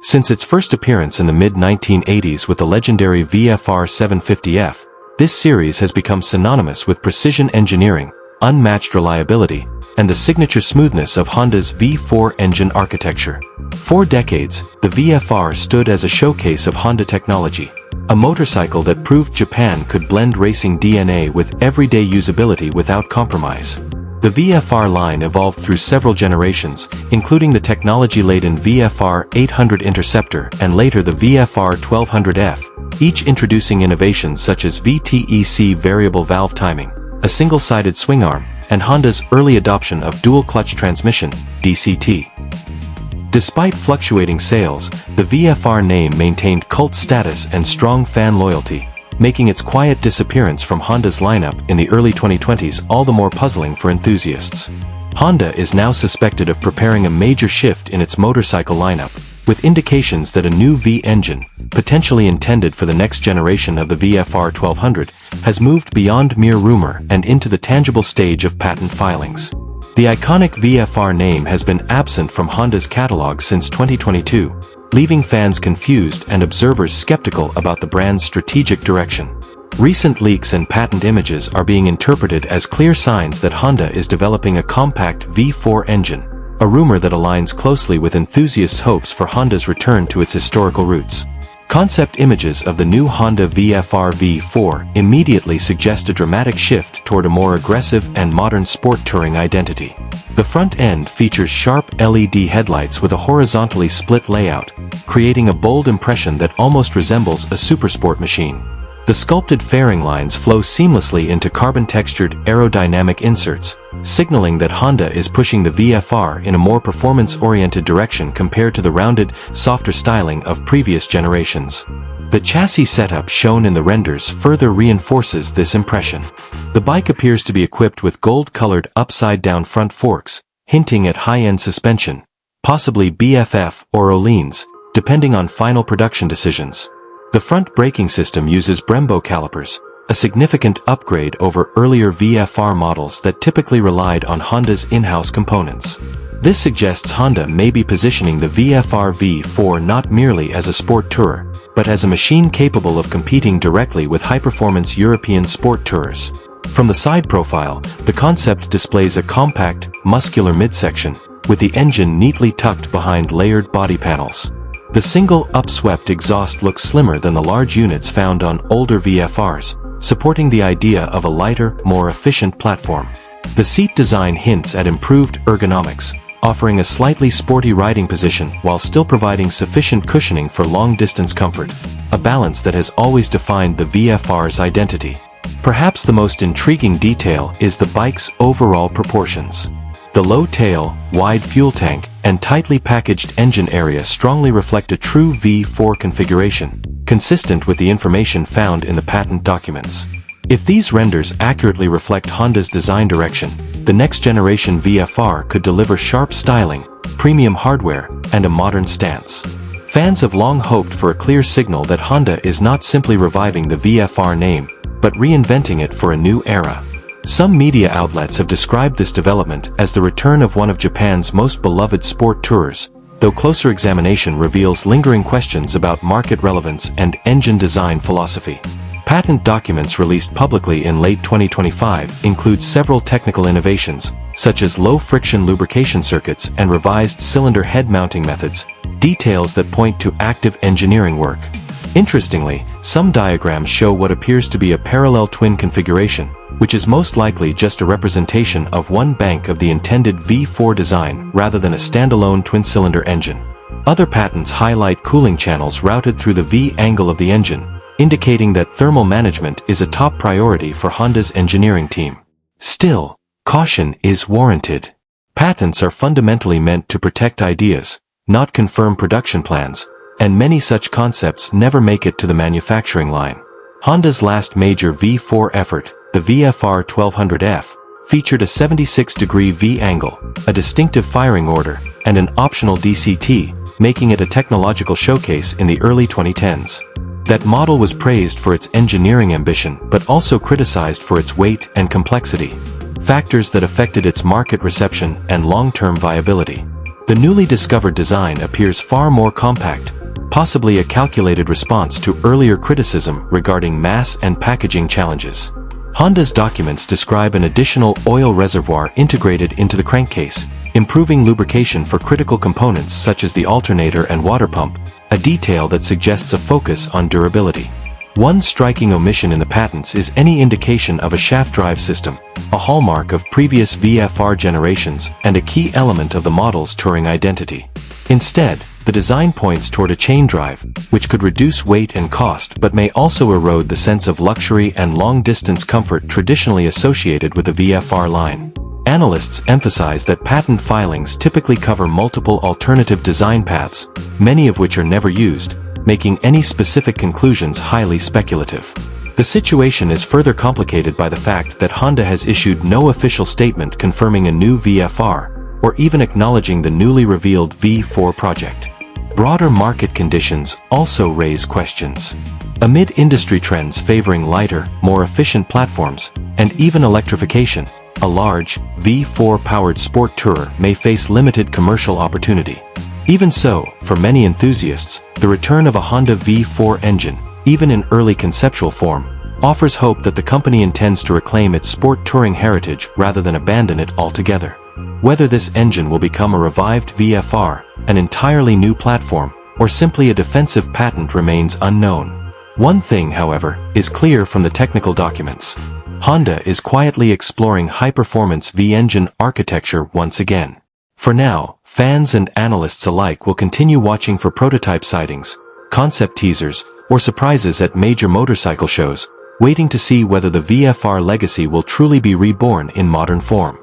Since its first appearance in the mid-1980s with the legendary VFR 750F, this series has become synonymous with precision engineering, unmatched reliability, and the signature smoothness of Honda's V4 engine architecture. For decades, the VFR stood as a showcase of Honda technology, a motorcycle that proved Japan could blend racing DNA with everyday usability without compromise. The VFR line evolved through several generations, including the technology-laden VFR 800 Interceptor and later the VFR 1200F, each introducing innovations such as VTEC variable valve timing, a single-sided swing arm, and Honda's early adoption of dual-clutch transmission, DCT. Despite fluctuating sales, the VFR name maintained cult status and strong fan loyalty, making its quiet disappearance from Honda's lineup in the early 2020s all the more puzzling for enthusiasts. Honda is now suspected of preparing a major shift in its motorcycle lineup, with indications that a new V engine, potentially intended for the next generation of the VFR 1200, has moved beyond mere rumor and into the tangible stage of patent filings. The iconic VFR name has been absent from Honda's catalog since 2022, leaving fans confused and observers skeptical about the brand's strategic direction. Recent leaks and patent images are being interpreted as clear signs that Honda is developing a compact V4 engine, a rumor that aligns closely with enthusiasts' hopes for Honda's return to its historical roots. Concept images of the new Honda VFR V4 immediately suggest a dramatic shift toward a more aggressive and modern sport touring identity. The front end features sharp LED headlights with a horizontally split layout, creating a bold impression that almost resembles a supersport machine. The sculpted fairing lines flow seamlessly into carbon-textured aerodynamic inserts, signaling that Honda is pushing the VFR in a more performance-oriented direction compared to the rounded, softer styling of previous generations. The chassis setup shown in the renders further reinforces this impression. The bike appears to be equipped with gold-colored upside-down front forks, hinting at high-end suspension, possibly BFF or Öhlins, depending on final production decisions. The front braking system uses Brembo calipers, a significant upgrade over earlier VFR models that typically relied on Honda's in-house components. This suggests Honda may be positioning the VFR V4 not merely as a sport tourer, but as a machine capable of competing directly with high-performance European sport tourers. From the side profile, the concept displays a compact, muscular midsection, with the engine neatly tucked behind layered body panels. The single upswept exhaust looks slimmer than the large units found on older VFRs, supporting the idea of a lighter, more efficient platform. The seat design hints at improved ergonomics, offering a slightly sporty riding position while still providing sufficient cushioning for long-distance comfort, a balance that has always defined the VFR's identity. Perhaps the most intriguing detail is the bike's overall proportions. The low tail, wide fuel tank, and tightly packaged engine area strongly reflect a true V4 configuration, consistent with the information found in the patent documents. If these renders accurately reflect Honda's design direction, the next generation VFR could deliver sharp styling, premium hardware, and a modern stance. Fans have long hoped for a clear signal that Honda is not simply reviving the VFR name, but reinventing it for a new era. Some media outlets have described this development as the return of one of Japan's most beloved sport tourers, though closer examination reveals lingering questions about market relevance and engine design philosophy. Patent documents released publicly in late 2025 include several technical innovations, such as low-friction lubrication circuits and revised cylinder head mounting methods, details that point to active engineering work. Interestingly, some diagrams show what appears to be a parallel twin configuration, which is most likely just a representation of one bank of the intended V4 design rather than a standalone twin-cylinder engine. Other patents highlight cooling channels routed through the V angle of the engine, indicating that thermal management is a top priority for Honda's engineering team. Still, caution is warranted. Patents are fundamentally meant to protect ideas, not confirm production plans, and many such concepts never make it to the manufacturing line. Honda's last major V4 effort, the VFR 1200F, featured a 76-degree V angle, a distinctive firing order, and an optional DCT, making it a technological showcase in the early 2010s. That model was praised for its engineering ambition but also criticized for its weight and complexity, factors that affected its market reception and long-term viability. The newly discovered design appears far more compact, possibly a calculated response to earlier criticism regarding mass and packaging challenges. Honda's documents describe an additional oil reservoir integrated into the crankcase, improving lubrication for critical components such as the alternator and water pump, a detail that suggests a focus on durability. One striking omission in the patents is any indication of a shaft drive system, a hallmark of previous VFR generations and a key element of the model's touring identity. Instead, the design points toward a chain drive, which could reduce weight and cost but may also erode the sense of luxury and long-distance comfort traditionally associated with the VFR line. Analysts emphasize that patent filings typically cover multiple alternative design paths, many of which are never used, making any specific conclusions highly speculative. The situation is further complicated by the fact that Honda has issued no official statement confirming a new VFR, or even acknowledging the newly revealed V4 project. Broader market conditions also raise questions. Amid industry trends favoring lighter, more efficient platforms, and even electrification, a large, V4-powered sport tourer may face limited commercial opportunity. Even so, for many enthusiasts, the return of a Honda V4 engine, even in early conceptual form, offers hope that the company intends to reclaim its sport touring heritage rather than abandon it altogether. Whether this engine will become a revived VFR, an entirely new platform, or simply a defensive patent remains unknown. One thing, however, is clear from the technical documents. Honda is quietly exploring high-performance V-engine architecture once again. For now, fans and analysts alike will continue watching for prototype sightings, concept teasers, or surprises at major motorcycle shows, waiting to see whether the VFR legacy will truly be reborn in modern form.